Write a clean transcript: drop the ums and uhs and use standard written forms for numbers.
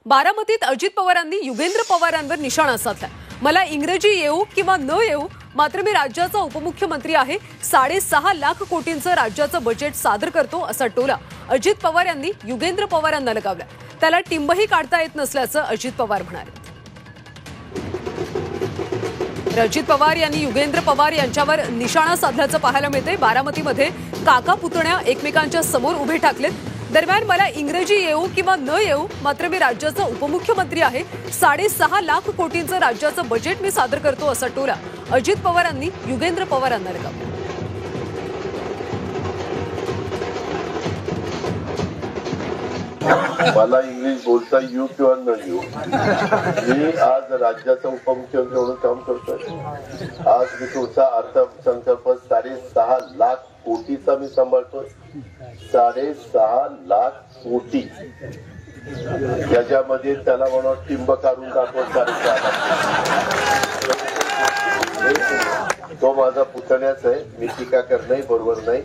बारामतीत अजित पवारांनी युगेंद्र पवारांवर निशाणा साधला। मला इंग्रजी येऊ किंवा न येऊ, मात्र मी राज्याचा उपमुख्यमंत्री आहे। 6.5 लाख कोटींचं राज्याचं बजेट सादर करतो असा टोला अजित पवार यांनी युगेंद्र पवारांना लगावला। त्याला टिंबही काढता येत नसल्याचं अजित पवार म्हणाले। अजित पवार यांनी युगेंद्र पवार यांच्यावर निशाणा साधल्याचं पाहायला मिळते। बारामतीमध्ये काका पुतण्या एकमेकांच्या समोर उभे ठाकलेत। दरम्यान मला इंग्रजी येऊ किंवा न येऊ, मात्र मी राज्याचा उपमुख्यमंत्री आहे। 6.5 लाख कोटींचं राज्याचं बजेट मी सादर करतो असा टोला अजित पवारांनी युगेंद्र पवारांना लगावला। मला इंग्लिश बोलता येऊ किंवा न येऊ, मी आज राज्याचा उपमुख्यमंत्री म्हणून काम करतोय। आज मी तुमचा अर्थसंकल्प 6.5 लाख कोटीचा मी सांभाळतोय। 6.5 लाख कोटी, याच्यामध्ये त्याला म्हणून टिंब काढून दाखवत 6.5 लाख। तो माझा पुतण्याच आहे, मी टीका करणंही बरोबर नाही।